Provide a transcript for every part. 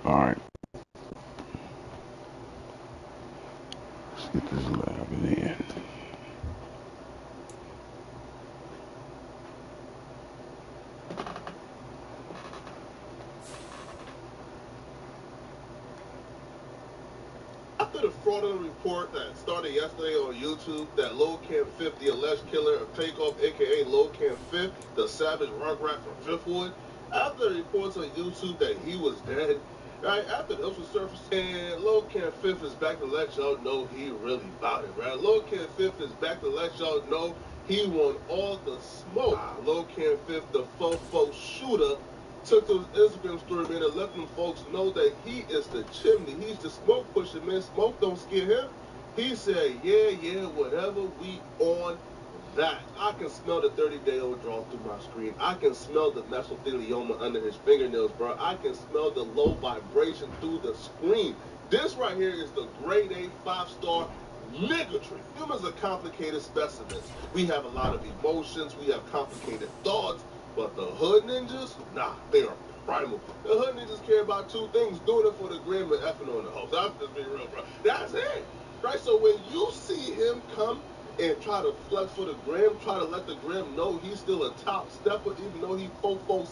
Alright. Let's get this lab in. After the fraudulent report that started yesterday on YouTube that Lil Camp 5th, the alleged killer of Takeoff, aka Lil Camp 5th, the savage rugrat from Driftwood, after the reports on YouTube that he was dead, right, after those were surfaced, and Lil Camp 5th is back to let y'all know he really about it, right? Lil Camp 5th is back to let y'all know he want all the smoke. Lil Camp 5th, the fofo shooter, took to his Instagram story, man, and let them folks know that he is the chimney. He's the smoke pusher, man. Smoke don't scare him. He said, yeah, whatever, we on that. I can smell the 30-day-old draw through my screen. I can smell the mesothelioma under his fingernails, bro. I can smell the low vibration through the screen. This right here is the grade A 5-star niggatry. Humans are complicated specimens. We have a lot of emotions. We have complicated thoughts. But the hood ninjas, nah, they are primal. The hood ninjas care about two things: doing it for the gram and effing on the hoes. I'm just being real, bro. That's it, right? So when you see him come and try to flex for the gram, try to let the gram know he's still a top stepper, even though he 4'6",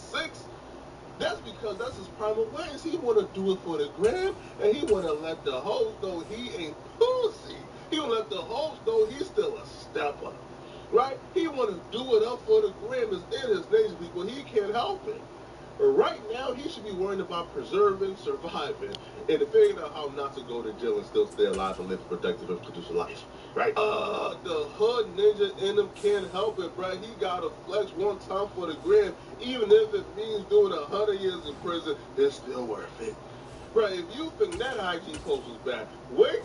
that's because that's his primal ways. He want to do it for the gram, and he want to let the hoes know he ain't pussy. He want to let the hoes know he's still a stepper. Right? He want to do it up for the gram. It's in his nature, people. He can't help it. But right now, he should be worrying about preserving, surviving, and figuring out how not to go to jail and still stay alive and live a productive and producer life. Right? The hood ninja in him can't help it, bro. He got to flex one time for the gram. Even if it means doing 100 years in prison, it's still worth it. Right? If you think that IG post was bad, wait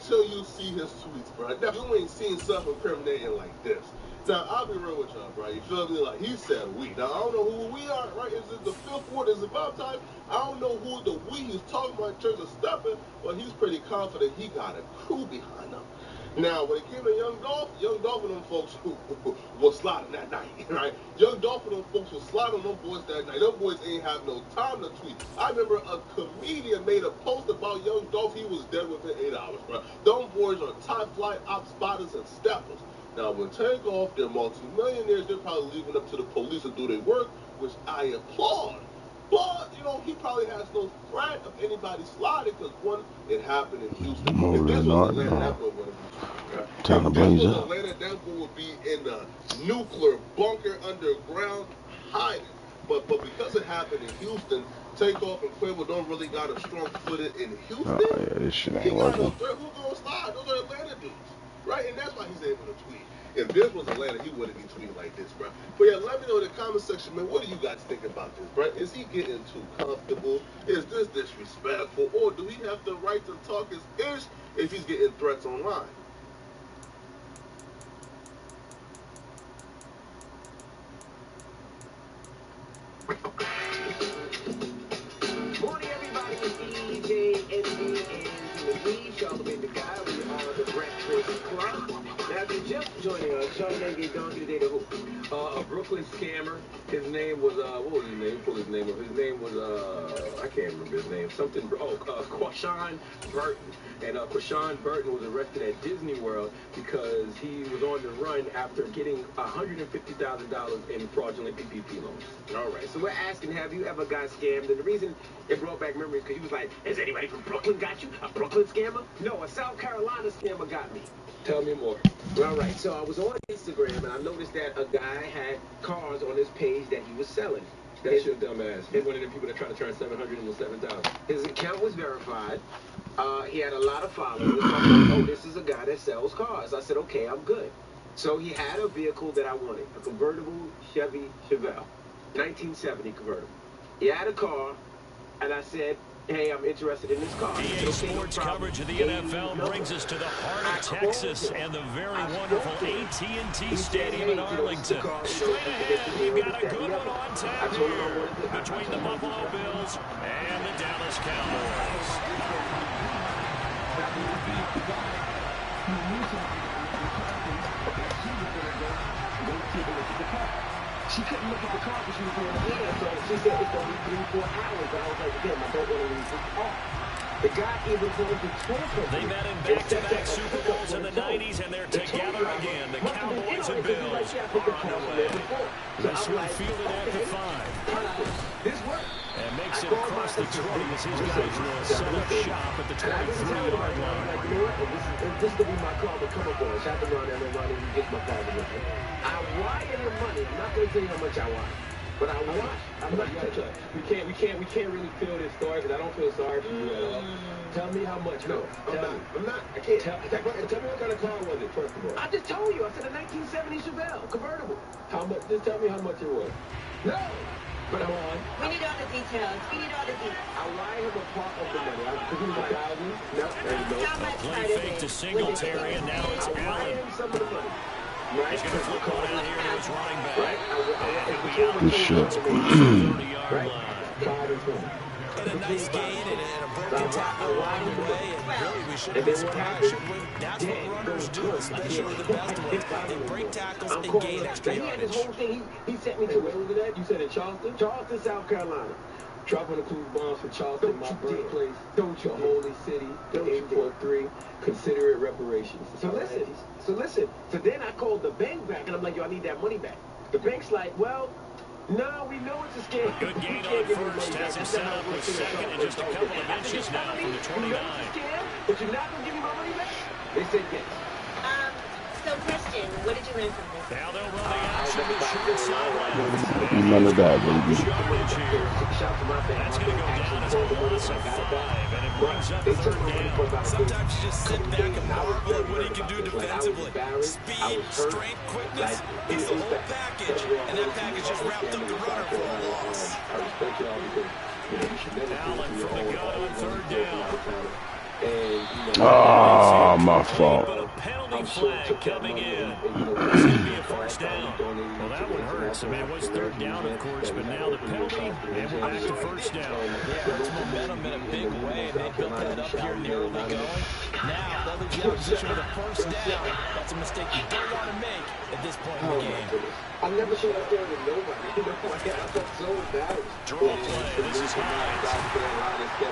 till you see his tweets, bro. Now, you ain't seen something incriminating like this. Now, I'll be real with y'all, bro. You feel me? Like, he said we. Now, I don't know who we are, right? Is it the fifth ward? Is it about time? I don't know who the we he's talking about in terms of stepping, but he's pretty confident he got a crew behind him. Now, when it came to Young Dolph and them folks was sliding that night, right? Young Dolph and them folks was sliding on them boys that night. Them boys ain't have no time to tweet. I remember a comedian made a post about Young Dolph. He was dead within 8 hours, bro. Them boys are top flight op spotters and steppers. Now, when Takeoff, they're multi-millionaires, they're probably leaving up to the police to do their work, which I applaud. But, you know, he probably has no threat of anybody sliding because, one, it happened in Houston. If this was Atlanta, that boy would have Time to blaze up. Atlanta, that boy would be in a nuclear bunker underground hiding. But because it happened in Houston, Takeoff and Quavo don't really got a strong footed in Houston. Oh, yeah, this shit ain't working. Who's going to slide? Those are Atlanta dudes. Right? And that's why he's able to tweet. If this was Atlanta, he wouldn't be tweeting like this, bro. But yeah, let me know in the comment section, man, what do you guys think about this, bro? Is he getting too comfortable? Is this disrespectful? Or do he have the right to talk his ish if he's getting threats online? Morning, everybody. It's DJ, Envy, and me, Charlamagne the Guy. We are the Breakfast Club. Now, if you're just joining us, Charlamagne gave donkey today to who? A Brooklyn scammer. His name was, what was his name? Pull his name up. His name was, I can't remember his name. Quashawn Burton. And Quashawn Burton was arrested at Disney World because he was on the run after getting $150,000 in fraudulent PPP loans. All right, so we're asking, have you ever got scammed? And the reason it brought back memories because he was like, has anybody from Brooklyn got you? A Brooklyn scammer? No, a South Carolina scammer got me. Tell me more. All right, so I was on Instagram and I noticed that a guy had cars on his page that he was selling. That's your dumb ass. He's one of the people that try to turn 700 into 7,000. His account was verified. He had a lot of followers. So I'm like, oh, this is a guy that sells cars. I said, okay, I'm good. So he had a vehicle that I wanted, a convertible Chevy Chevelle, 1970 convertible. He had a car, and I said, hey, I'm interested in this car. EA Sports coverage of the NFL brings us to the heart of Texas and the very wonderful AT&T Stadium in Arlington. Straight ahead, we've got a good one on tap here between the Buffalo Bills and the Dallas Cowboys. She couldn't look at the car because she was doing the so actually said it's going to be 3-4 hours, but I was like, damn, I don't want to lose this car. The guy even told the tour company. They've had in back-to-back Super Bowls in the 90s, and they're together again. The Cowboys and Bills are on their way. This one fielded at the 5. This worked. And makes it across the 20 as his guys will set up shop at the 23-yard line. Like, you know what? This could be my car to come up on. Shop around there and run and get my car. I wired him money. I'm not going to tell you how much I wired. But I watched. I'm not we can't really feel this story because I don't feel sorry for you at all. Tell me how much. No, I'm not. I can't. Tell me what kind of car was it, first of all. I just told you. I said a 1970 Chevelle convertible. How much? Just tell me how much it was. No. But we need all the details. We need all the details. I wired him a part of the money. Because he was like, no, there you go. How much Play fake to Singletary, and now it's I wired Allen. him some of the money. Right? He's going to flip one out here to his running back. Right? Good shot. 30-yard line. 5 and 20. And a nice gain and a broken tackle along the way, and really we shouldn't be surprised. That's what runners do, especially the best ones. They break tackles and gain extra He had this yardage. whole thing. He sent me to where was it at? You said in Charleston? Charleston, South Carolina. Dropping the clues bombs for Charleston, my birthplace. Don't you the holy city, the 843. Consider it reparations. So listen. So then I called the bank back, and I'm like, yo, I need that money back. The bank's like, well, no, we know it's a scam. Good gain on first. Has him set up with second and just a couple of inches now from the 29. But you're not going to give me my money back? They said yes. So question, what did you learn from this? Now they'll run the action to short sideline. None of that, baby. Yardage here. That's going to go down as a loss of 5, and it brings up third down. Sometimes you just sit back and marvel at what he can do defensively. Speed, strength, quickness, it's the whole package, and that package just wrapped up the runner for a loss. Allen from the gun on third down. Ah, my fault. But a penalty flag coming in. It's going to be a first down. Well, that one hurts. I mean, it was third down, of course, but now the penalty, and we're back to first down. Yeah, it's momentum in a big way, and they built that up here in the early going. Now, they'll leave the opposition with a first down. That's a mistake you don't want to make at this point in the game. I never saw that there with nobody. You know, I felt so embarrassed. Draw play. This is Hines. And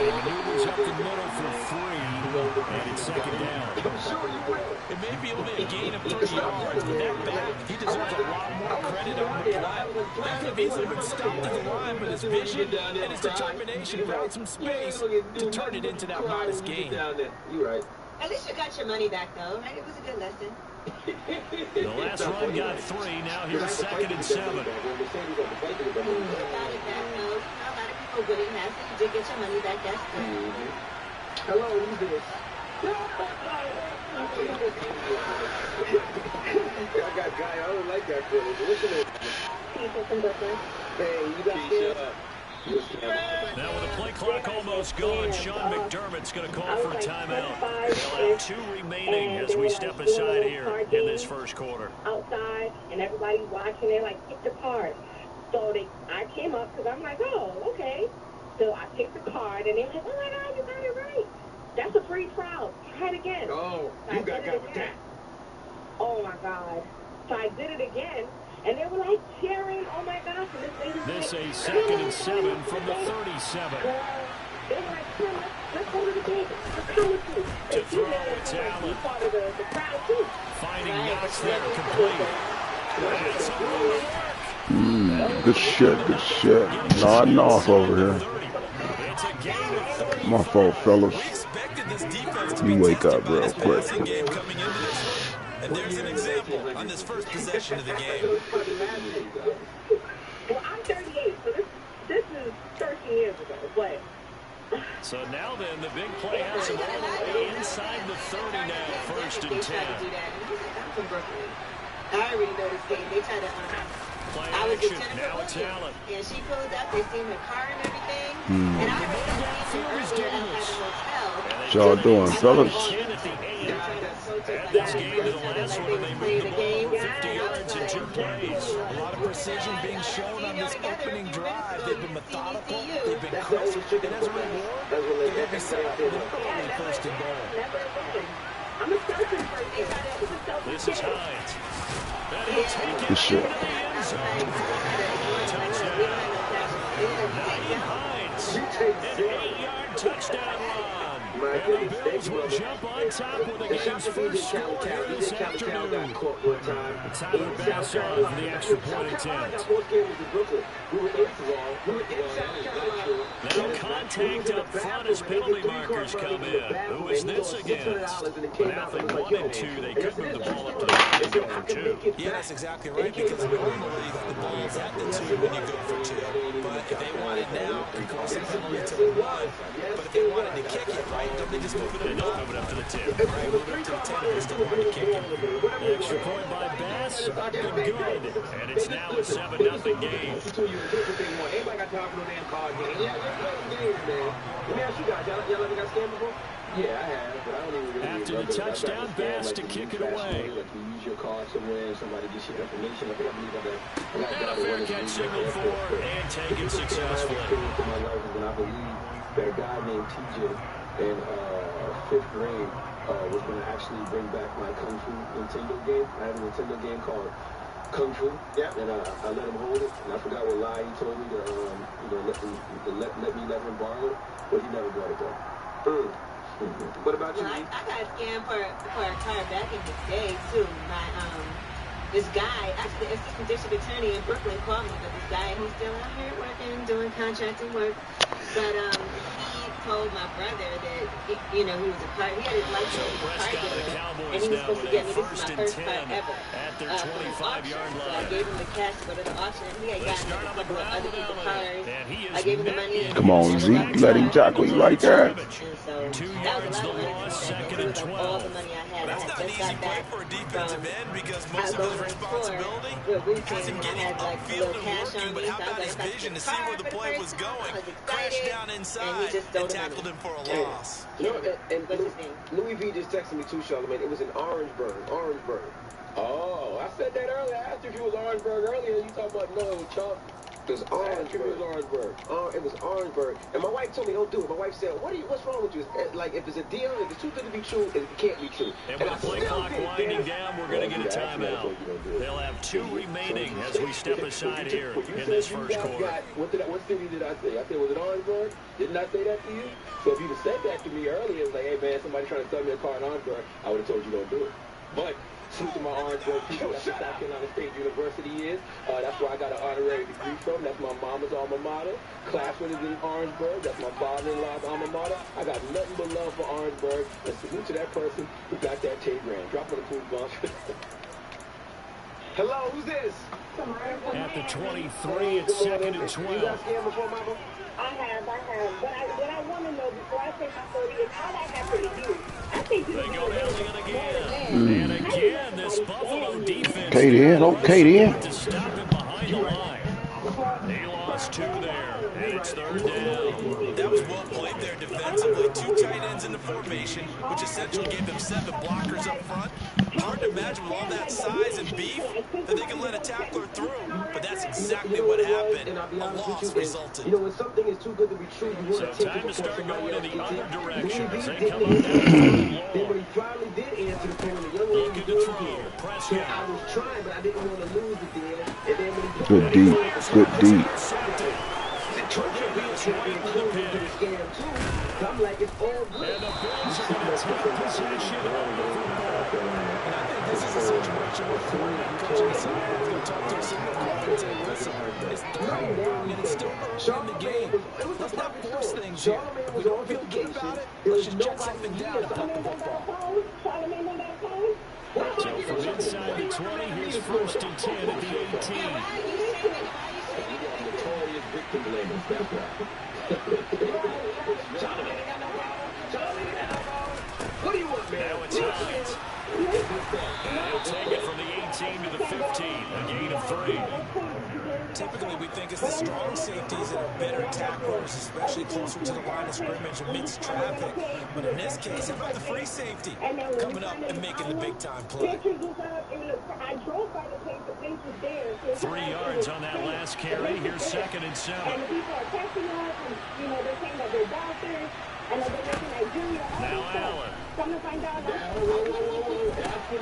he maneuvers up the middle for 3, and it's second down. I'm sure you will. It may be only a gain of 30 yards, but that back, he deserves a lot more credit on the play. That could have easily been stopped at the line, but his vision and his determination found some space to turn it into that modest gain. You're right. At least you got your money back, though, right? It was a good lesson. The last run got 3. Now here's second and 7. You got it back, though. A lot of people wouldn't have, so you did get your money back. That's good. Hello, who's this? I got guy. I don't like that feeling. Listen to it. Hey, you got scared? Now with the play clock almost gone, Sean McDermott's going to call for a timeout. They'll have 2 remaining as we step aside here in this first quarter. Outside, and everybody's watching. They're like, pick the card. So I came up because I'm like, oh, okay. So I picked the card, and they were like, oh my God, you got it right. That's a free trial. Try it again. Oh, so you got with that. Oh my God. So I did it again. And they were like cheering, oh my gosh. And This a second and 7 from the 37. They were like, let's go to the game. Let's come with you. To throw, it's Allen. Part of the crowd too. Finding Knox there, complete. That's a work. Good shit. Nodding off over here. It's a gain of 3. My fault, fellas. We expected this defense to be You wake tested up by real this quick. passing game coming into this one. And there's an example on this first possession of the game. Well, I'm 38, so this is 13 years ago, but... So now then, the big play has him all the way inside the 30 now, first and 10. I'm from Brooklyn. I already know this game. They try to... Play I was with action, Jennifer now it's Williams, Allen. and she pulled up. They seen her car and everything. And I already know earlier at the hotel. What y'all doing, fellas? 10 at the 8. Add this game to the last one, and they moved the ball over 50 yards in 2 plays. A lot of precision being shown on this opening drive. They've been methodical, they've been crisp, and as a reward, they're going to be set up with an early first and goal. I'm a selfish person. This is Hines. And he'll take it Good shit. into the end zone. Touchdown. And the Bills will jump on top with the game's first score here this afternoon. Tyler Bass on for the extra point attempt. Now contact up front as penalty markers come in. Who is this against? But now if they wanted to, they could move the ball up to the line and go for two. Yeah, that's exactly right, because normally the ball's at the 2 when you go for 2. But if they wanted now, it could cost them penalty to the 1. But if they wanted to kick it, right, don't they just move it up? They don't move it up to the 10. Right, move it up to the 10 if they still want to kick it. The extra point by Bass, good. And it's now a 7-0 game. Anybody got time for no damn card game? Yeah, let's play the games, man. Let me ask you guys, y'all ever got scammed before? Yeah, I have, but I don't even really After the touchdown, Bass to kick it away. Like you use your card somewhere and somebody gets your information. I believe that. And a fair catch signal for and taken successfully. And I believe that a guy named TJ in 5th grade was going to actually bring back my Kung Fu Nintendo game. I have a Nintendo game called Kung Fu. Yeah. And I let him hold it, and I forgot what lie he told me to let him borrow it, but he never brought it back. What about you? Well, I got scammed for a car back in the day too. My this guy, actually the assistant district attorney in Brooklyn called me, but this guy, he's still out here working, doing contracting work. But he told my brother that he was a car. He had his license as a car dealer, and he was supposed to get me. This is my first car ever. At their 25-yard line. So I gave him the cash to go to the auction. He had gotten a couple of other people's cars. I gave him the money. Come on, Zeke. Let him tackle you right there. 2 yards the loss, 2nd and 12. All the money I had. That's not an easy play for a defensive end because most of his responsibility isn't getting upfield and working, but how about his vision to see where the play was going? Crashed down inside and tackled him for a loss. You know, and Louis V just texted me too, Charlamagne. It was in Orangeburg. Oh, I said that earlier. I asked you if it was Orangeburg earlier. You talking about no, it was Trump. It was Orangeburg. It was Orangeburg. And my wife told me, don't do it. My wife said, what's wrong with you? Like, if it's a deal, if it's too good to be true, it can't be true. And with the play clock winding down, we're going to get a timeout. They'll have 2 remaining as we step aside here in this first quarter. What city did I say? I said, was it Orangeburg? Didn't I say that to you? So if you'd have said that to me earlier, it's like, hey, man, somebody trying to sell me a car in Orangeburg, I would have told you don't do it. But salute to my Orangeburg people. That's what South Carolina State University is. That's where I got an honorary degree from. That's my mama's alma mater. Classroom is in Orangeburg. That's my father-in-law's alma mater. I got nothing but love for Orangeburg. And salute to that person who got that Tay Grant. Drop on the food bomb. Hello, who's this? At the 23, it's 2nd and 12. You got scammed before, Mama? I have. But what I want to know before I say my story is how that happened to you. I think you They go down again. And again, this Buffalo defense. Okay then. To stop him behind the line. He lost 2 there. And it's 3rd down. That was well played there defensively. 2 tight ends in the formation, which essentially gave them 7 blockers up front. Hard to imagine with all that size and beef that they can let a tackler through. But that's exactly what happened. A loss resulted. You know, when something is too good to be true, you want to take time it to before start somebody going else in the gets it. other direction Louis as V they did come it. up down. Then when he finally did answer the phone, the young lady Looking was to doing throw. it. Prescott. So I was trying, but I didn't want to lose the deal. And then when he Good deep. Good deep. I'm like, it's all good. And the Bills are going to take possession of the football. This is a situation where the coaching side is going to talk to a single quarter and say, listen, it's 3rd and it's still early in the game. Let's not force things here. If we don't feel good about it, let's just check something down and punt the football. So from inside the 20, here's 1st and 10 at the 18. Notorious victim blamers, that's right. What do you want, man? Now it's Hines. And he'll take it from the 18 to the 15. A gain of 3. Typically, we think it's the strong safeties that are better tacklers, especially closer to the line of scrimmage amidst traffic. But in this case, how about the free safety coming up and making the big-time play? 3 yards on that last carry. Here's 2nd and 7. And the people are texting us, and they're saying that they're doctors, and they're making Nigeria. Now Allen. Come to find out.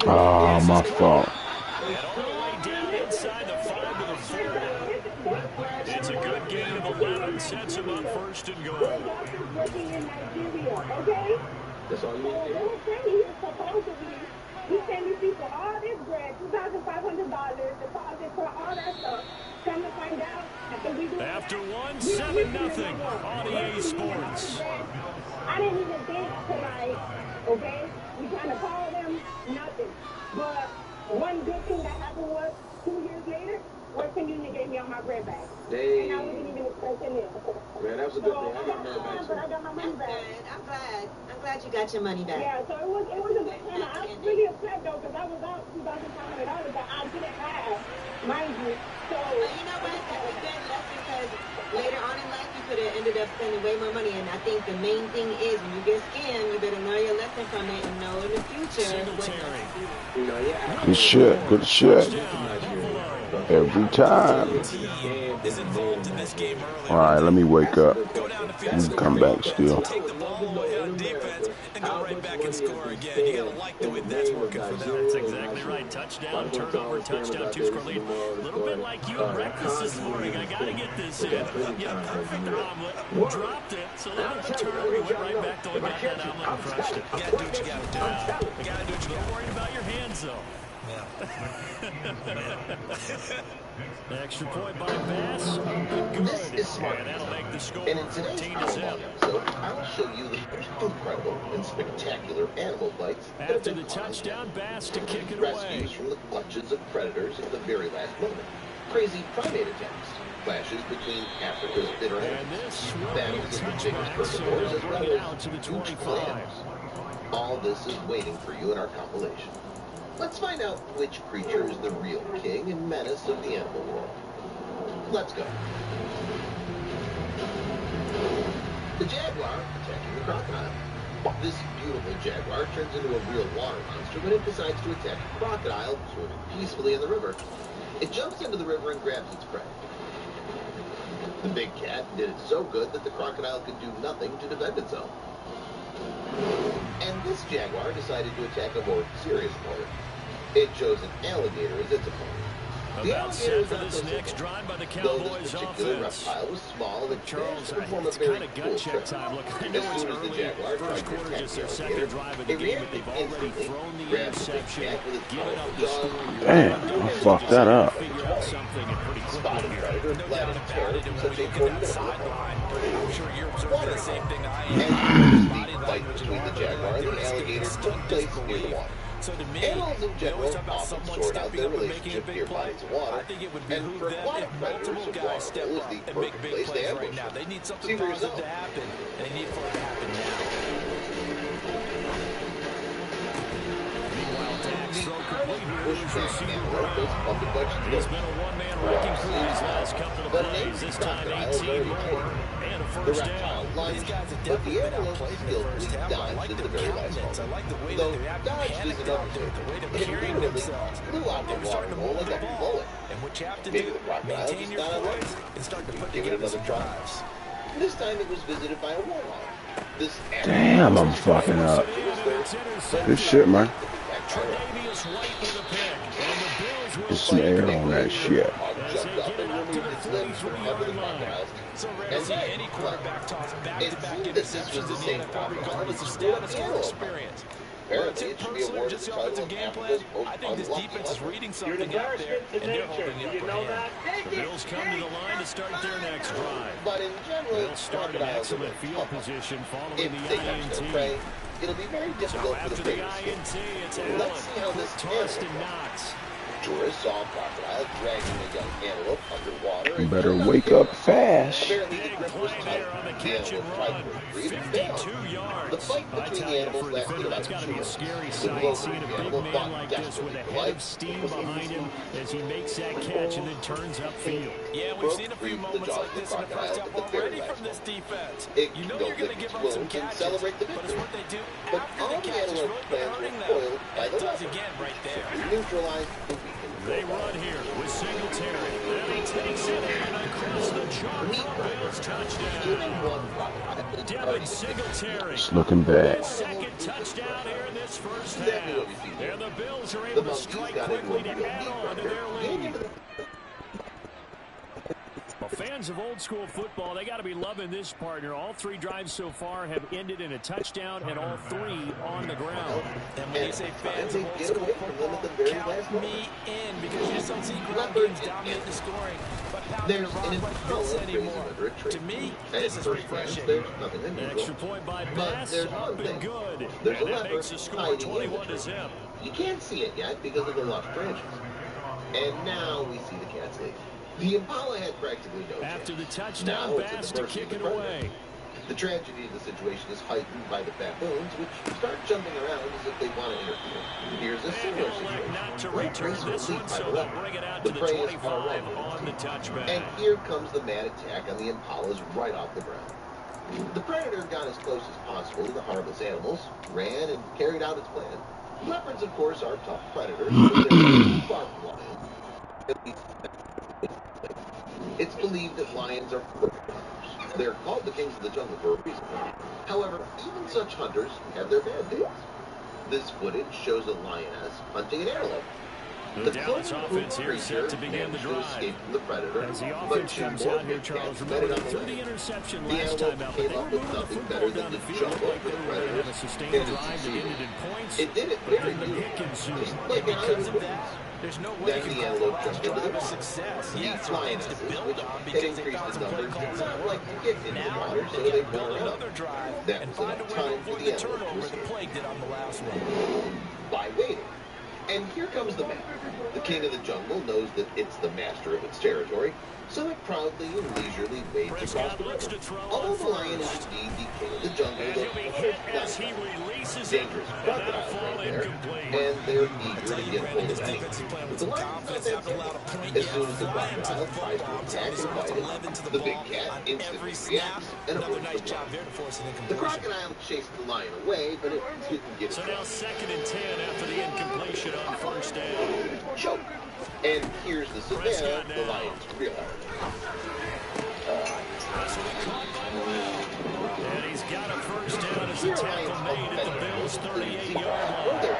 Ah, my fault. And all the way down inside the 5 to the 4. It's a good gain of 11, sets him up first and goal. Working in Nigeria, okay? That's all you need to They hear? were saying he was supposedly, he sent these people all this bread, $2,500, deposit for all that stuff. Come to find out, after we do After one, we don't 7-0 on EA Sports. I didn't even think tonight, okay? We trying to call them, nothing. But one good thing that happened was 2 years later, Western Union gave me all my bread back. And I wasn't even expecting it. Man, that was a good thing. I got mad back But I got my money back. I'm glad you got your money back. Yeah, so it was a good time. I was really upset though, because I was out $2,500 that I didn't have, mind you. So But you know what? That's a good lesson because later on in life you could have ended up spending way more money. And I think the main thing is when you get scammed, you better learn your lesson from it and know in the future what not to do. You know, yeah. Good shit. Good shit. Every time. Is involved in this game early. All right, let me wake up. Go down the We field, can come back still. take the ball away on defense, and go right back and score again. You gotta like the way that's working for them. That's exactly right. Touchdown, turnover, touchdown, two-score lead. A little bit like you at breakfast this morning. I got to get this in. Yeah, perfect omelet. Dropped it. So little turnover. We went right back to look at that omelet and crushed it. You gotta do what you gotta do. You gotta do what you Don't gotta worry about your hands, though. Extra point by Bass. Good. This is smart. And that'll make the score And in today's 14-0. Outlaw episode, I'll show you the incredible and spectacular animal bites that have After been the caught on touchdown, Bass to kick it rescues away. from the clutches of predators at the very last moment, crazy primate attacks, clashes between Africa's bitter And enemies, this will be a battles of the biggest touchback, so herbivores they'll as bring it well out to the as huge 25. clams. All this is waiting for you in our compilation. Let's find out which creature is the real king and menace of the animal world. Let's go. The jaguar attacking the crocodile. This beautiful jaguar turns into a real water monster when it decides to attack a crocodile swimming peacefully in the river. It jumps into the river and grabs its prey. The big cat did it so good that the crocodile could do nothing to defend itself. And this jaguar decided to attack a more serious opponent. It chose an alligator as its opponent. The About alligator set is for not this so next simple. drive by the Though Cowboys this particular offense. reptile was small and Charles, managed to perform a it's very kind of cool gut check trick. time. Look, I As know it's soon as the early. jaguar First tried to quarter, attack just the their second alligator, drive of the it game, but reacted they've already instantly, thrown the grabbed the big interception, cat with its given up powerful the jaws, score. Damn, I fucked that up. Figure out something and pretty spotted quickly here. predator, No fled doubt in about terror it. from And such when a you look at that formidable sideline, I'm sure you're observing the same thing I And am. the fight between the jaguar and the alligator took place near the water. So to me, Animals in we general always talk about often someone sort out stepping their up and making a relationship big near play. bodies of water. I think it would And behoove for them aquatic if predators, multiple the guys water step hole is up the and make perfect big place to plays right ambush now. them. They need See something for positive yourself. to happen. They need for it to happen now. Meanwhile, Dax throw complete here to his Bushback receiver antelope is Brown. pumping bunches He's of been a one-man wrecking crew these last couple of But plays. This time crocodile is 18 very more tame. and a The first reptile down. lunged, These guys have but the definitely been antelope outplayed in the skillfully first half. I dodged like at the their very last countenance. I moment. like the way that Though they haven't dodged panicked isn't out there, the way they're It carrying literally themselves. flew out They the were starting water to hole move like the a ball. bullet. And what you have to Maybe do, the crocodile maintain just your got on poise and start to put Give it together another some try. drives. This time it was visited by a warthog. This Damn, I'm fucking up. Good shit, man. Tre'Davious White with a pick. And the Bills will Get some air on that shit. Jumped up and removed its limbs from under the crocodile's. So rare to And see then, any quarterback toss it back-to-back seemed that this was interceptions the in same the NFL, crocodile regardless of that screwed up status the or antelope. experience. Apparently, it should be Personally, or awarded just the the title offensive of game plan, Africa's most I think this unlucky defense is leopard. reading something out there, and they're holding the upper hand. The Bills come to the line to start their next drive. But in general, They'll start in crocodiles are excellent very field tough. position If following the they catch their prey, INT. it'll be very So difficult for after the the prey to escape. INT, it's Allen. Let's see how this Tossed animal and Knox. Tourists saw a crocodile dragging a young antelope underwater. You and better pulled out wake the up camera. fast. Apparently, the Big grip was play tight. there on the The catch and antelope tried run. to retreat and failed. 52 yards. The fight I between tell the you, animals for a lasted defender, about that's got to 2 be a minutes. scary The sight, closer seeing a the big animal man fought like this desperately with a for head life, of steam was behind him as he makes that catch and then turns upfield. Yeah, we've seen a few moments like this in the first half already from this defense. It You know can go you're going lick to give its up some wounds and catches, celebrate the but it's victory. what they do But after all the the catch is antelope really plans hurting were them. foiled by And the it does leopard. again right there. To neutralize the weakened They profile. run here with Singletary. And he takes it in across the chalk for Bills touchdown. Even one crocodile is Devin already Singletary. It's looking bad. His second touchdown here in this first Exactly what we half. see here. And the Bills are The able to monkeys strike got into a quickly to real add deep on run to here. their Getting lead. into the Well, fans of old school football, they got to be loving this partner. All 3 drives so far have ended in a touchdown, and all 3 on the ground. And when you say fans of old school football, count me in, because you just don't see ground games dominate the scoring. But how can rock like this anymore? To me, this is refreshing. An extra point by Bass, up and good. And that makes the score 21-0. You can't see it yet because of the lush branches. And now we see the Cats leave. The Impala had practically no chance. After the touchdown, Bass to kick it away. The tragedy of the situation is heightened by the baboons, which start jumping around as if they want to interfere. Here's a similar situation. Not to return this one, so they'll bring it out to the 25 on the touchback. And here comes the mad attack on the Impalas right off the ground. The predator got as close as possible to the harmless animals, ran, and carried out its plan. Leopards, of course, are tough predators, but they're far from lions. It's believed that lions are fur hunters. They're called the kings of the jungle for a reason. However, even such hunters have their bad days. This footage shows a lioness hunting an antelope. The Dallas offense here set to begin the drive. From the predator, as the offense comes out here, Charles, remember they threw the interception last time out, but they were moving the football down the field. It looked like they were going to have a sustained drive that ended in points, but then the pick ensued. And because of that, there's no way you can call Lawrence drive a success. Yes, there are things to build on because they found some play calls that work. Now, they get to build another drive and find a way to avoid the turnover the plague did on the last one. By waiting. And here comes the man. The king of the jungle knows that it's the master of its territory, so it proudly and leisurely wades across the river. Although the lion is indeed the king of the jungle, dangerous crocodiles right there, and they're eager to get hold of anything. But the lion's not that simple. As soon as the crocodile tries to attack and bite it, the big cat instantly reacts and avoids the blow. The crocodile chased the lion away, but it didn't get it. So now 2nd and 10 after the incompletion on first down. Choke. And here's the savannah, the lion's real And he's got a first down as a tackle made at the Bills' 38-yard line.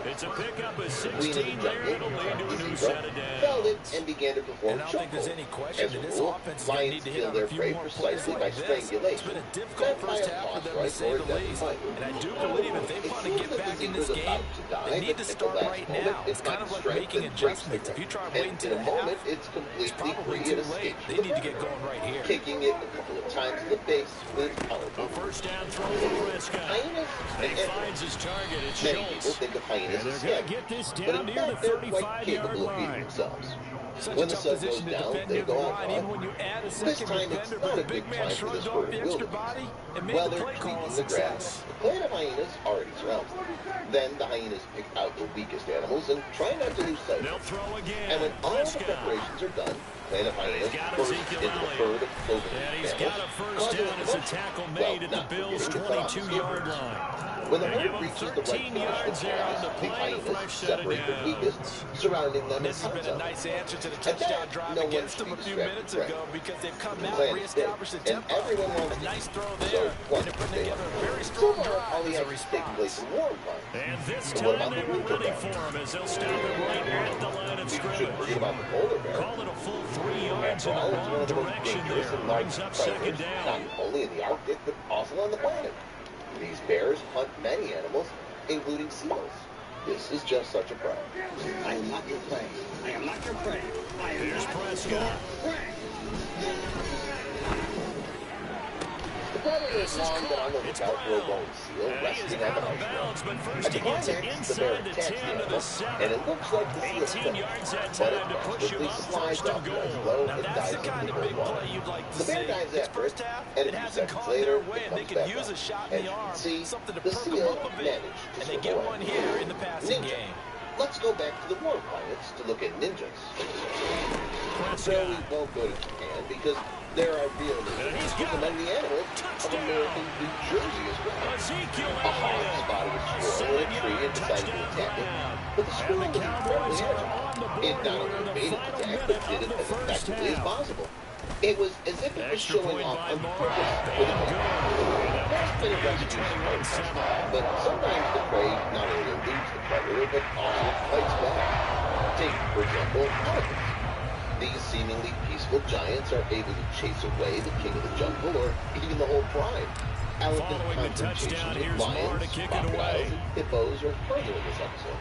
It's a pickup of 16 there. It'll lead to a new set of downs. Felled it and began to perform. And I don't think there's any question that this offense is going to need to hit on a few more plays like this. It's been a difficult first half for them, to say the least. And I do believe if they want to get back in this game, they need to start right now. It's kind of like making adjustments. If you try waiting to the half, it's probably too late. They need to get going right here. Kicking it a couple of times in the face with a first down throw for Prescott. He finds his target. It's Schultz. Many people think of hyenas as scary, get this down near the 35-yard line. Such a tough position to defend near the line, even when you add a second defender, but the big man shrugged off the extra body and made the play call a success. The clan of hyenas already surrounds them. Then the hyenas pick out the weakest animals and try not to lose sight. They'll throw again. And when all the preparations are done, clan of hyenas burst into the herd of clothing. And he's got a first down as a tackle made at the Bills' 22-yard line. When the herd reaches the right yards there on the hyenas separate the weakest, surrounding them. This has been a nice answer to the touchdown drive against them a few minutes ago because they've come out and reestablished the tempo. A nice throw there, and they're putting together a very strong drive as a response. And this time they were ready for him as they'll stop him right at the line of scrimmage. Call it a full 3 yards in the wrong direction there. Brings up 2nd down. Not only in the Arctic, but also on the planet. These bears hunt many animals, including seals. This is just such a problem. I am not your prey. I am not your prey. I am Here's Prescott. The predator is long been on the lookout for a lone seal resting on the house. But first he gets it inside the 10 to the 7. And it looks like the seal 18 yards that time to push him up first and goal. Now that's the kind of big play you'd like to see. This first half, it hasn't gone their way, and they could use a shot in the arm, something to perk them up a bit, and they get one here in the passing game. Let's go back to the war pilots to look at ninjas. So we won't go to Japan because there are real ninjas among the animals of American New Jersey as well. A hawk spotted a squirrel in a tree and decided to attack it. But the squirrel was incredibly agile. It not only made it attack, but did it as effectively as possible. It was as if it was showing off on purpose with a gun. That's been a recipe, but sometimes the prey not only eludes the predator, but also fights back. Take, for example, elephants. These seemingly peaceful example, giants are able to chase away the king of the jungle or even the whole pride. Elephant Following the confrontations touchdown, with here's Moore lions, to kick it crocodiles, away. and hippos are further in this episode.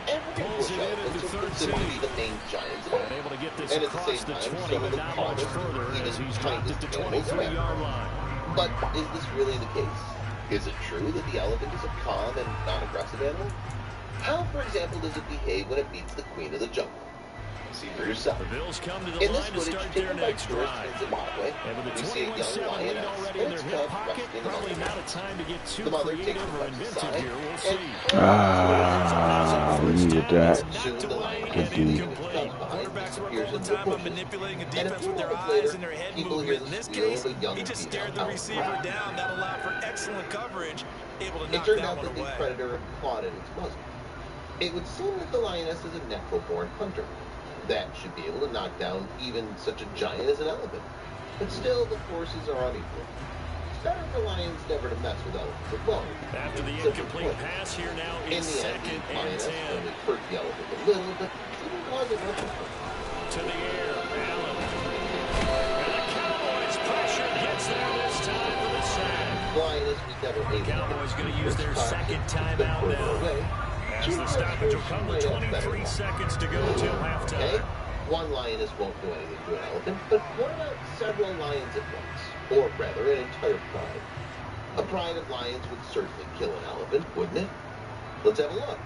African Pulls bush it in at elephants the are considered to 13. be the main giants of And able to get this and at the across same the time, 20, some but of the not much calmest, further even as he's dropped it kindest to animals 23-yard around. line. But is this really the case? Is it true that the elephant is a calm and non-aggressive animal? How, for example, does it behave when it meets the queen of the jungle? See for yourself. The Bills come to the In this line to footage start their taken by next tourists drive. in Zimbabwe, And with we a see a young 21-7 lead lioness already in and their its hip cub pocket, resting probably among not a time to get too the mother takes creative her or cub inventive aside here. We'll and see. We needed that. soon the lioness, Good D. leaving its cubs behind, Quarterbacks work disappears all the into the time on bushes. manipulating a And a defense few with their moments eyes later, and their head people hear movement. the In this squeal case, of a young he just female stared the owl. receiver down. That allowed for excellent coverage, able to It knock turned that out one that the away. predator had clawed at its muzzle. It would seem that the lioness is a natural-born hunter. That should be able to knock down even such a giant as an elephant. But still, the forces are unequal. It's better for lions never to mess with elephants alone. After the Simple incomplete point. pass here now, In it's the end, second the and lioness 10. only hurt the elephant a little, but didn't cause it much harm. To the air, Allen. And the Cowboys pressure gets there this time for the sack. The lioness was never able to Cowboys going to use their second It's been timeout further now. away. As the stoppage will come with 23 seconds to go till halftime. Okay, one lioness won't do anything to an elephant, but what about several lions at once? Or rather, an entire pride. A pride of lions would certainly kill an elephant, wouldn't it? Let's have a look.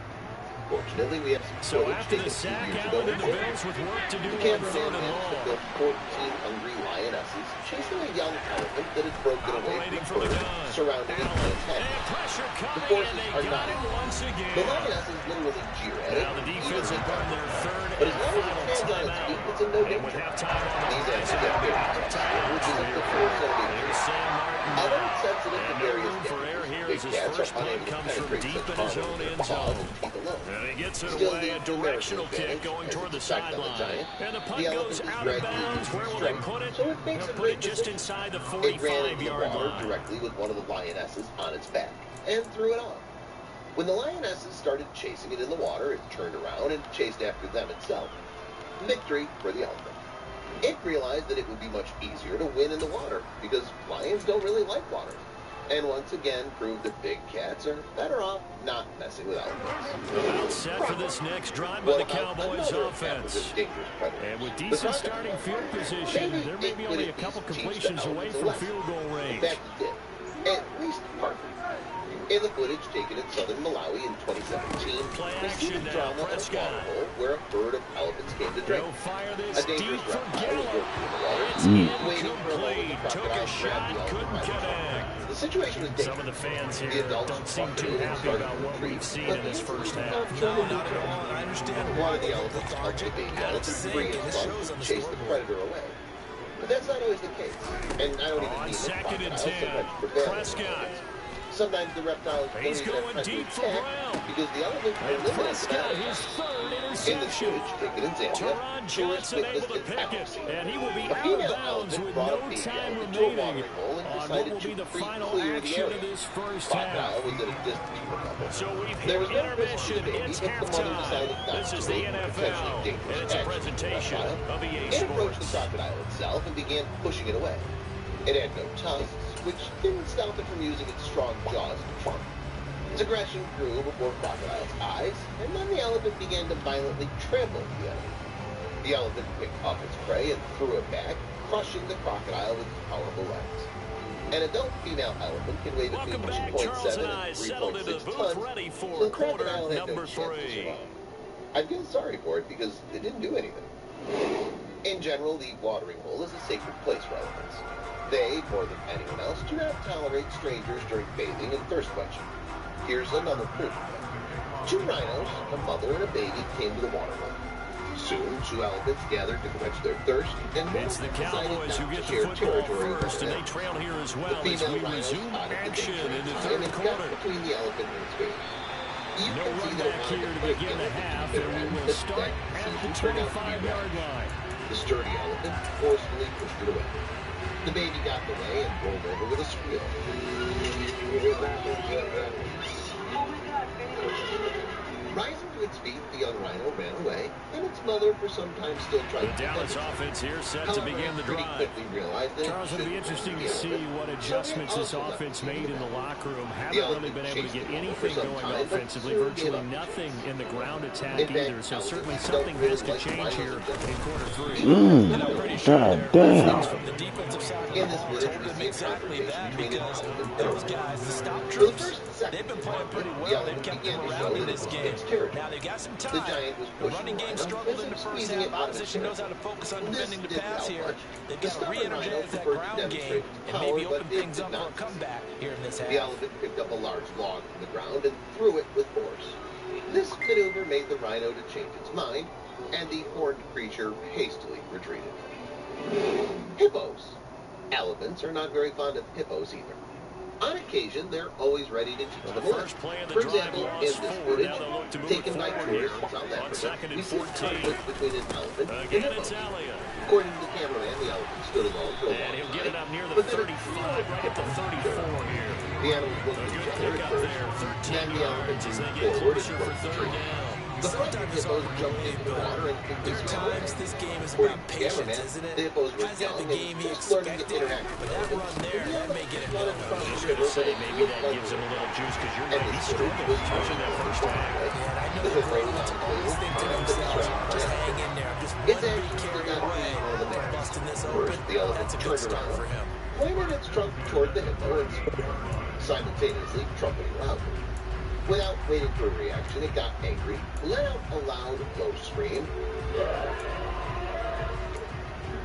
Fortunately, we have some So footage after taken the 2 sack, years Allen ago. and the Bills with work to do The on cameraman third and managed to long. film 14 hungry lionesses chasing a young elephant that had broken away Operating from from the the herd gun. surrounding it in its head. And pressure The coming, forces and they are got not him equal. once again. The lionesses literally jeer at it, Now the even defense will with run their guns. third But and as long as final it stands on its timeout. feet, it's in no And with danger. halftime on the These line, ends so get they'll very be out of tough, timeouts which is for up your to 4 quarter. centimeters. Here's Sam Martin Although now. it's sensitive to And no various room for error dangers, here big as his cats first are play unable to comes from penetrate deep such in his harm own with their end claws zone. and teeth alone. And he gets it Still, away, the a directional numerical kick advantage going has toward the its effect on the sideline. giant. And the punt The goes elephant is out of gradually bounds. losing Where will they strength, put it? so it makes They'll a put great it just decision. inside the It ran into the 45-yard water line. directly with one of the lionesses on its back and threw it off. When the lionesses started chasing it in the water, it turned around and chased after them itself. Victory for the elephant. It realized that it would be much easier to win in the water because lions don't really like water. And once again proved that big cats are better off not messing with elephants. About set for this next drive by the Cowboys offense. And with decent starting field position, there may be only a couple completions away from field goal range. In fact, it did. At least partly. In the footage taken in southern Malawi in 2017, Play we see the action now, drama of a Prescott. water hole where a herd of elephants came to drink. They'll fire A this dangerous deep for reptile was Gallup. working in the water, It's waiting for a moment incomplete. the Took a crocodile shot, grabbed the elephant couldn't by the trunk. connect. The situation was Some dangerous. of the fans The here adults don't seem too bucketed and happy started about to what retreat, we've seen but in this the first incident half. did No, not not at all. And I understand One why of the they look elephants helped the lethargic, baby out of elephant sync, free and its it son shows on and the chase the scoreboard. predator away. But that's not always the case. And I don't even On mean that second and crocodiles 10, sometimes prevail over Prescott. elephants. Sometimes the reptiles don't He's even have going time to deep for attack Brown. because the elephants are And limited to Prescott, that. his third In the interception. footage taken in Zambia, Teron tourists Johnson able witnessed to an pick it, accuracy. and he will be A out of female bounds elephant with brought a no baby time elephant to a remaining watering hole and on what decided will be to the final pre-clear the action area. of this first Crocodile half. was at a distance from the couple. So we've There hit was no risk to intermission. the baby, It's but the mother decided halftime. not This to is the take the potentially NFL, dangerous and it's a action of the presentation reptile. of EA It approached the Sports. crocodile itself and began pushing it away. It had no tusks, which didn't stop it from using its strong jaws to trump. Its aggression grew before Crocodile's eyes, and then the elephant began to violently trample the enemy. The elephant picked up its prey and threw it back, crushing the crocodile with powerful legs. An adult female elephant can weigh between Welcome back. 2.7 Charles and and I settled into the 3.6 booth tons, ready so for the quarter crocodile had no number chance to 3. survive. I feel sorry for it because it didn't do anything. In general, the watering hole is a sacred place for elephants. They, more than anyone else, do not tolerate strangers during bathing and thirst quenching. Here's another proof of that. 2 rhinos, a mother and a baby, came to the water hole. Soon, 2 elephants gathered to quench their thirst, and one It's of the them decided Cowboys not who to get the share football territory with first, and they them. trail here as The well as female we rhinos resume spotted the action danger in the and third got quarter. between the elephant and its baby. You No can see run that it back wanted here to break begin the the elephant half, to and we end, will but start that at the decision turned out to be 25-yard wrong. line. The sturdy elephant forcefully pushed it away. The baby got in the way and rolled over with a squeal. Rising to its feet, the young rhino ran away, and its mother for some time still tried The to Dallas defend offense here set However, to begin the pretty drive. quickly realized that Charles, it'll be interesting to see what adjustments this offense made in the locker room. Haven't really been able to get anything going offensively, virtually nothing in the ground attack either. So certainly something has to change here in quarter three. God damn. From the defensive side of the in this ball footage, told we them see a exactly confrontation that between an because elephant and those a guys, the stop For the troops, first second, they've been playing pretty the well. elephant They've kept began them to around show in that this it was game. its territory. Now they've got some The time. giant was The pushing running game Rhino, struggled in the as if first squeezing half. it out of its Opposition knows how to territory. focus on This defending the didn't pass help here. much. They've The got to stubborn Rhino re-energize that preferred to ground game demonstrate and power, maybe but open it things did up for a not. comeback here in this The half. elephant picked up a large log from the ground and threw it with force. This maneuver made the rhino to change its mind, and the horned creature hastily retreated. Hippos. Elephants are not very fond of hippos either. On occasion, they're always ready to teach them a lesson. For example, in this footage, taken by tourists from South Africa, we see a conflict between an elephant and hippos. According to the cameraman, the elephant stood alone for a long time. And he'll get it up near the but then 35, right at the 34 here. the animals looked at each other at first, then the elephant moved forward and closed the tree. The frightened hippos jumped into the water and quickly swam away. Sometimes this game is According about to the patience, cameraman, isn't it? the hippos were Has had young the game and he just learning to expected, interact but with that elephants. run there, that may get him Wanted to going. cross I was the going river, to say, but it maybe looked that like gives him a little juice because you're and right. the He footage struggled was much in that first half. And I know The the hippo Ravens was always think to themselves, just hang in there. Just Its one beat actions did carried not away please one of the from bears. busting this First, open. the elephant That's a good turned start around, for him. pointed its trunk toward the hippo, and simultaneously trumpeting loudly. Without waiting for a reaction, it got angry, let out a loud, low scream,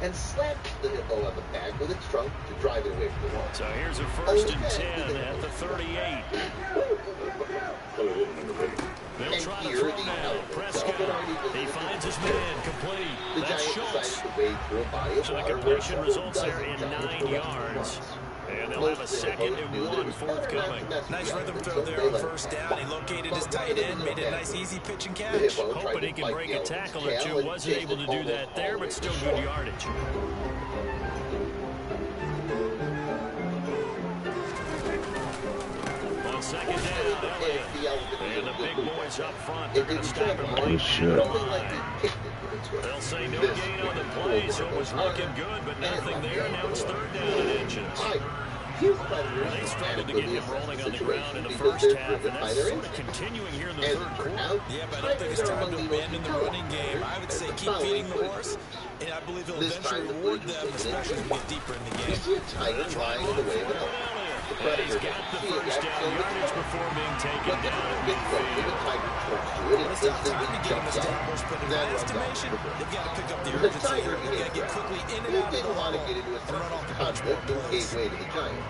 and slapped the hippo on the back with its trunk to drive it away from the wall. So here's a first and 10 at the 38. They'll And try to here, throw the now. elephant Prescott, he finds his man, complete. The That's giant Schultz. decided to wade through a body of So the water completion where results there several in dozen 9 giants were yards. resting And they'll once. have a second and one forthcoming. Nice rhythm throw there on first down. He located his tight end, made it a nice, easy pitch and catch. Hoping he can break a tackle or two. Wasn't able to do that there, but still good yardage. On second down, Elliott. And the big boys up front, they're going to stop him right shit. at the line. They'll say no gain on the play, so it was looking good, but nothing there. Now it's third down and inches. They struggled to get him rolling on the ground in the first half, and that's sort of continuing here in the third quarter. Yeah, but I don't think it's time to abandon the running game. I would say keep feeding the horse, and I believe he'll eventually reward them, especially as we get deeper in the game. See a tiger lying in the way of an elephant. The And predator he's got the first down yardage before being taken But the down at gets close to the midfield. tiger turns to it and It's not time to instantly get him jumps up. established, but in Then my runs off estimation, the river. they've got to pick up the The urgency. tiger They've got to get behaved quickly in and It out of the didn't want to huddle get into a and run off the conflict and punch gave way to the giant.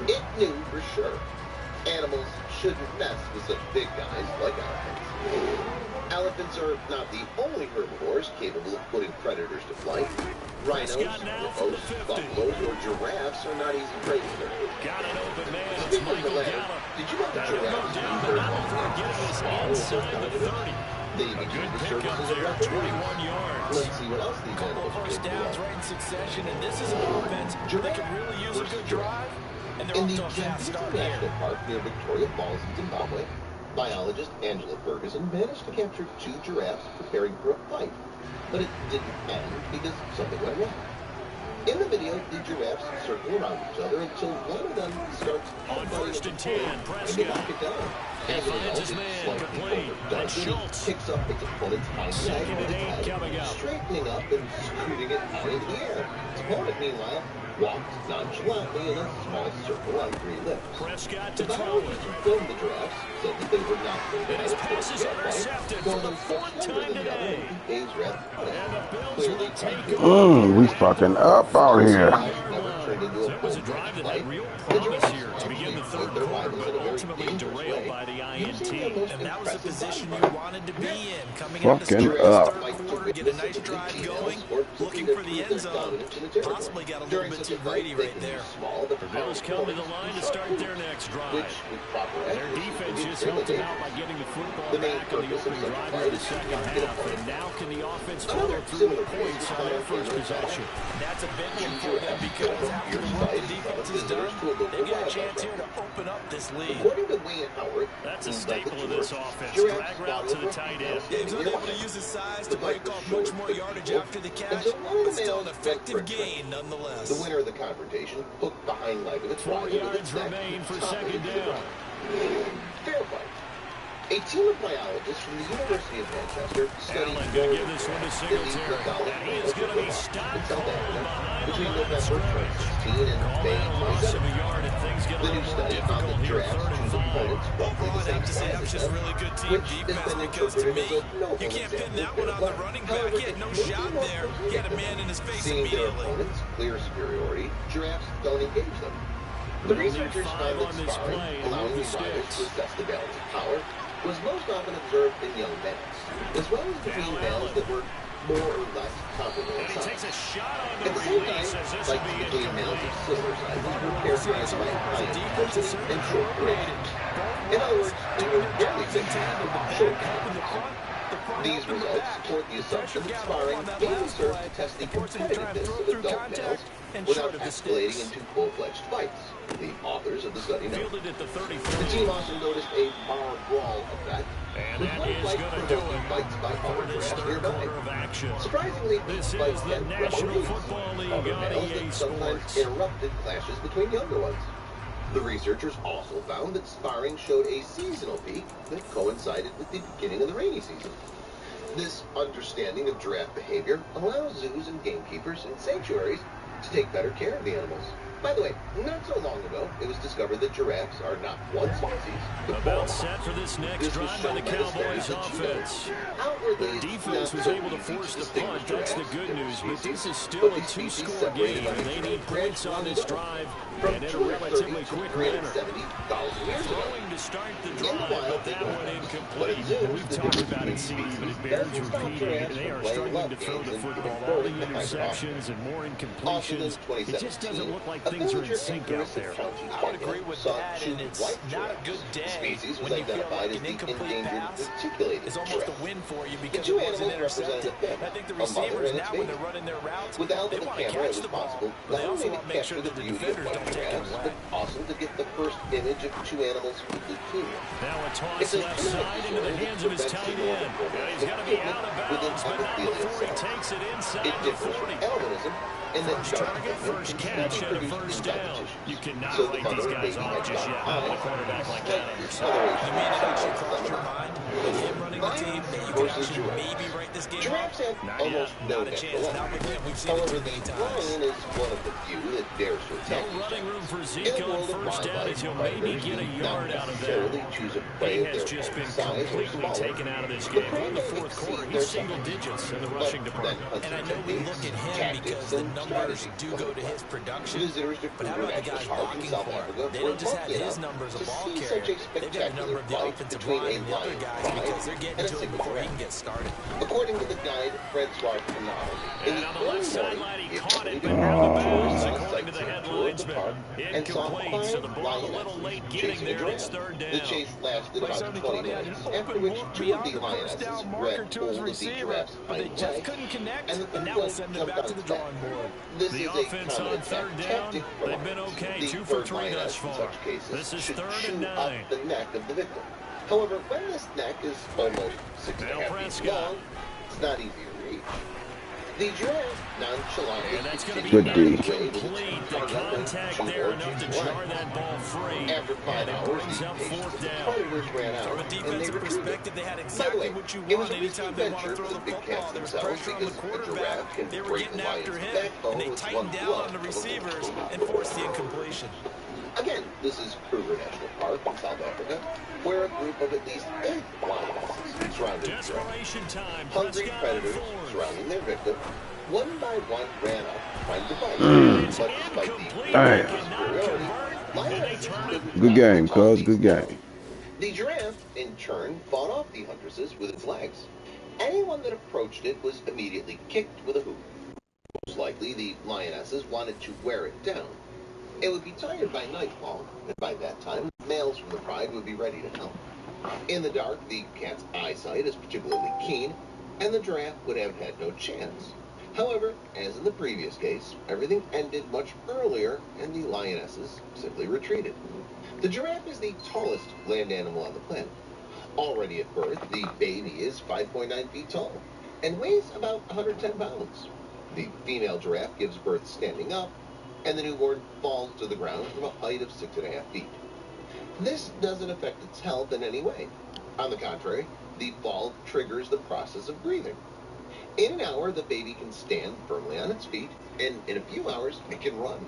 It knew for sure animals shouldn't mess with such big guys like elephants. Elephants are not the only herbivores capable of putting predators to flight. Rhinos, hippos, buffaloes, or giraffes are not easy prey for them. Got an open man. It's Speaking of the Michael land, Gallup. did you know that That'll go giraffes down, use but their not long before necks getting to us swallow inside the those 30. They A even good use the pickup services of there, referees. 21 yards. Let's see what else these Couple animals of are first capable downs of. right in succession, and this is an offense that could really use a good drive, and they're In off the to a fast Jambisa start National here. Park near Victoria Falls in Zimbabwe, biologist Angela Ferguson managed to capture 2 giraffes preparing for a fight. But it didn't end because something went wrong. In the video, the giraffes circle around each other until one of them starts On first and 10, and they Prescott. knock it down. As a finds result, his it man, slightly complete. overdone, That's and he Schultz. picks up its opponent's hind leg Second with and its 8 head, coming up. straightening up and scooting it high into the air. Its opponent, meanwhile, walked nonchalantly in a small circle on 3 limbs. Prescott The to throw biologist it. who filmed the giraffes said that they were not going to And his fight pass is for a fight, intercepted one for the of them much 4th younger time than the other, today. and he pays rest. And the Bills Clearly, will take unfit. We fucking up out here. Never turned into So a it was a full-fledged drive that fight. had real The promise giraffes here to actually begin the played third their quarter, rivals but in a very ultimately dangerous derailed way, by the using INT. the most And that was the impressive position body you part. wanted to be in coming into this Fucking third up. quarter. get a nice drive going, looking for the end zone. Possibly got a little bit too greedy right there. The Bills come to the line to start their next drive. Their defense just helped them out by getting the football back on the opening drive of the second half. And now can the offense follow through with points on their first possession? That's a big one for them because after the work the defense has done, they've got a chance here to open up this lead. That's a staple of this offense. Drag route to the tight end. Yeah, he's unable to use his size to break off much more yardage after the catch, but still an effective gain nonetheless. The winner of the confrontation hooked behind leg of its 4 yards remain for second down. Fair fight. A team of biologists from the University of Manchester studied Allen going to give this one to Singletary. And he is going to be stopped between November 2016 and May 2017. The new study found that giraffes choose opponents roughly the same size as them, which has been interpreted as a notable you can't pin that example one on the running back. He had no shot there. He had a man in his face seeing their immediately. opponents' clear superiority, giraffes don't engage them. The researchers found that sparring, allowing the riders to assess the balance of power, was most often observed in young males, as well as between males that were more or less comparable in size. At the same time, fights between males of similar sizes were characterized by high intensity and short duration. In other words, they were rarely fixed short duration. These results support the assumption that sparring may serve to test the competitiveness of adult males without escalating into full-fledged fights. The authors of the study note. The team also noticed a bar brawl effect, with one fight provoking fights by other giraffes nearby. Surprisingly, these fights had released other males that sometimes interrupted clashes between younger ones. The researchers also found that sparring showed a seasonal peak that coincided with the beginning of the rainy season. This understanding of giraffe behavior allows zoos and gamekeepers and sanctuaries to take better care of the animals. By the way, not so long ago, it was discovered that giraffes are not one species, but about set for this next drive by the Cowboys offense. Their defense was able to force the punt. That's the good news. But this is still a two-score game, and they need points on this drive and in a relatively quick manner. Throwing to start the drive, but that one incomplete. We've talked about it, Steve, but it bears repeating. They are struggling to throw the football. All the interceptions and more incompletions. It just doesn't look like things are in sync out there. I would agree with that, and it's not a good day when you feel like an incomplete pass is almost a win for you because it wasn't intercepted. I think the receivers now, when they're running their routes, they want to catch the ball, but they also want to make sure that the defenders don't take it away. Awesome to get the first image of two animals who leukemia. Now a toss left side into the hands of his tight end. He's going to be out of bounds, but not before he takes it inside the 40. Albinism and then first target, first catch, and a first down. You cannot write these guys off just yet. Not a quarterback like that on your side. You mean it actually crossed your mind with him running the team that you could actually maybe write this game off? Not a chance. Not with him. We've seen it too many times. Ryan is one of the few that dares to attack. No running room for Zeke on first down as he'll maybe get a yard out of that. He has just been completely taken out of this game. In the fourth quarter, he's single digits in the rushing department. And I know we look at him because the numbers do go to his production, but how about the guys blocking for him? They don't just have his number as a ball carrier. They've got a number of the offensive line and the other guys because they're getting to him before he can get started. According to the guide, Francois Canal, and on the left sideline, he caught it, but out of bounds, according to the headlines, but incomplete. So the ball a little late getting there. It's third down. The chase lasted about 20 minutes, after which two of the Lionesses grabbed hold of the giraffe's hind leg, and the third one jumped out of the back. This is a common attack tactic from they've been okay. The 2 for third 3 thus lioness in far. such cases This is should 3rd and chew 9. up the neck of the victim. However, when this neck is almost 6.5 feet long, it's not easy to reach. The giraffe nonchalantly and that's going to be Good D. incomplete. The contact there enough to jar that ball free. After 5 hours, brings the up patience fourth of the down. predators ran out, From a and they defensive retreated. perspective, they had By the exactly way, what you it was want a risky anytime they want to venture throw for the the big football. cats There was themselves pressure on the because a quarterback. giraffe can They were break getting the after lion's him, backbone and they with tightened one down blow on the of a receivers football. and forced the incompletion. Again, this is Kruger National Park in South Africa, where a group of at least 8 lionesses surrounded the giraffe. Desperation time. Hungry Prescott predators on 4. surrounding their victim, one by one ran up, trying to bite. But despite the All right. superiority, lionesses couldn't Good game, stop cuz. Good game. the giraffe, in turn, fought off the huntresses with its legs. Anyone that approached it was immediately kicked with a hoop. Most likely, the lionesses wanted to wear it down. It would be tired by nightfall, and by that time, males from the pride would be ready to help. In the dark, the cat's eyesight is particularly keen, and the giraffe would have had no chance. However, as in the previous case, everything ended much earlier, and the lionesses simply retreated. The giraffe is the tallest land animal on the planet. Already at birth, the baby is 5.9 feet tall and weighs about 110 pounds. The female giraffe gives birth standing up, and the newborn falls to the ground from a height of 6.5 feet. This doesn't affect its health in any way. On the contrary, the fall triggers the process of breathing. In an hour, the baby can stand firmly on its feet, and in a few hours, it can run.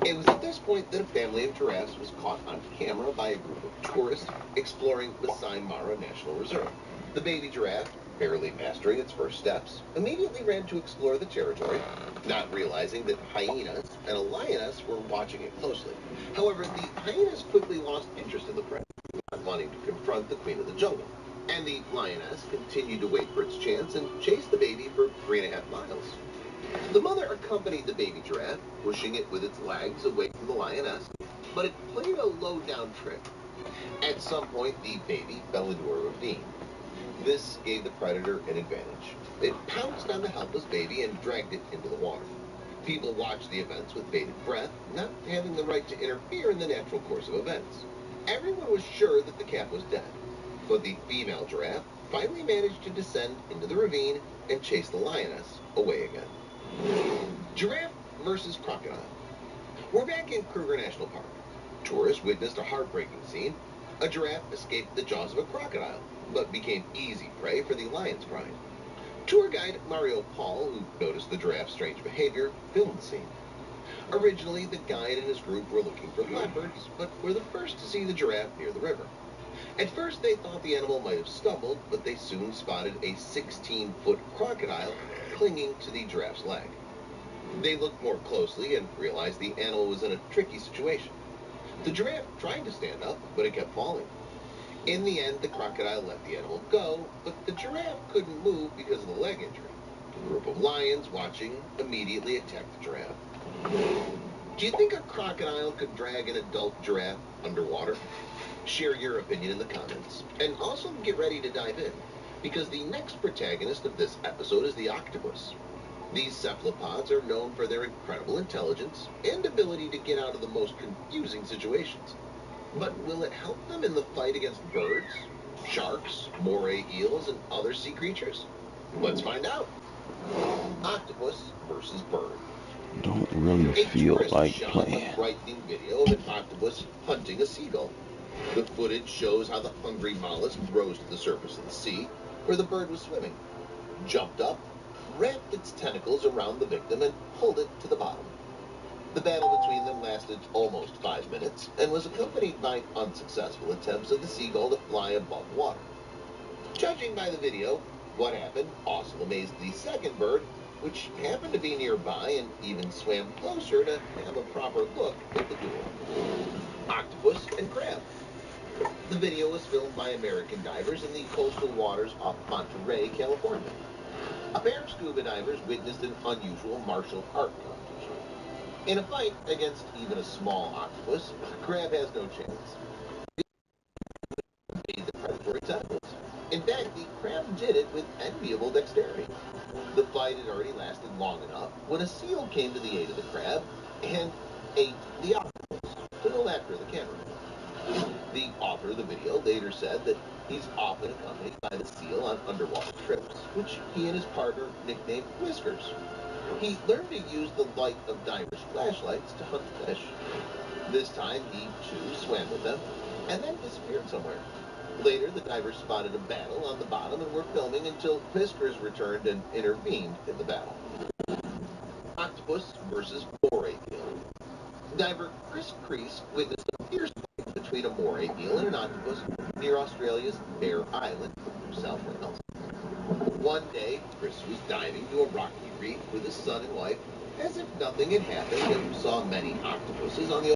It was at this point that a family of giraffes was caught on camera by a group of tourists exploring Masai Mara National Reserve. The baby giraffe, barely mastering its first steps, immediately ran to explore the territory, not realizing that hyenas and a lioness were watching it closely. However, the hyenas quickly lost interest in the prey, not wanting to confront the queen of the jungle. And the lioness continued to wait for its chance and chased the baby for 3.5 miles. The mother accompanied the baby giraffe, pushing it with its legs away from the lioness, but it played a low-down trick. At some point, the baby fell into a ravine. This gave the predator an advantage. It pounced on the helpless baby and dragged it into the water. People watched the events with bated breath, not having the right to interfere in the natural course of events. Everyone was sure that the calf was dead, but the female giraffe finally managed to descend into the ravine and chase the lioness away again. Giraffe versus crocodile. We're back in Kruger National Park. Tourists witnessed a heartbreaking scene. A giraffe escaped the jaws of a crocodile, but became easy prey for the lion's pride. Tour guide Mario Paul, who noticed the giraffe's strange behavior, filmed the scene. Originally, the guide and his group were looking for leopards, but were the first to see the giraffe near the river. At first, they thought the animal might have stumbled, but they soon spotted a 16-foot crocodile clinging to the giraffe's leg. They looked more closely and realized the animal was in a tricky situation. The giraffe tried to stand up, but it kept falling. In the end, the crocodile let the animal go, but the giraffe couldn't move because of the leg injury. A group of lions watching immediately attacked the giraffe. Do you think a crocodile could drag an adult giraffe underwater? Share your opinion in the comments. And also get ready to dive in, because the next protagonist of this episode is the octopus. These cephalopods are known for their incredible intelligence and ability to get out of the most confusing situations. But will it help them in the fight against birds, sharks, moray eels, and other sea creatures? Let's find out. Octopus versus bird. Don't really feel like playing. A frightening video of an octopus hunting a seagull. The footage shows how the hungry mollusk rose to the surface of the sea, where the bird was swimming, jumped up, wrapped its tentacles around the victim, and pulled it to the bottom. The battle between them lasted almost 5 minutes and was accompanied by unsuccessful attempts of the seagull to fly above water. Judging by the video, what happened also amazed the second bird, which happened to be nearby and even swam closer to have a proper look at the duel. Octopus and crab. The video was filmed by American divers in the coastal waters off Monterey, California. A pair of scuba divers witnessed an unusual martial art competition. In a fight against even a small octopus, the crab has no chance. It made the predatory tentacles. In fact, the crab did it with enviable dexterity. The fight had already lasted long enough when a seal came to the aid of the crab and ate the octopus to go after the cameraman. The author of the video later said that he's often accompanied by the seal on underwater trips, which he and his partner nicknamed Whiskers. He learned to use the light of divers' flashlights to hunt fish. This time, he too swam with them and then disappeared somewhere. Later, the divers spotted a battle on the bottom and were filming until Whiskers returned and intervened in the battle. Octopus versus moray eel. Diver Chris Crease witnessed a fierce fight between a moray eel and an octopus near Australia's Bear Island, New South Wales. One day, Chris was diving to a rocky reef with his son and wife as if nothing had happened and saw many octopuses on the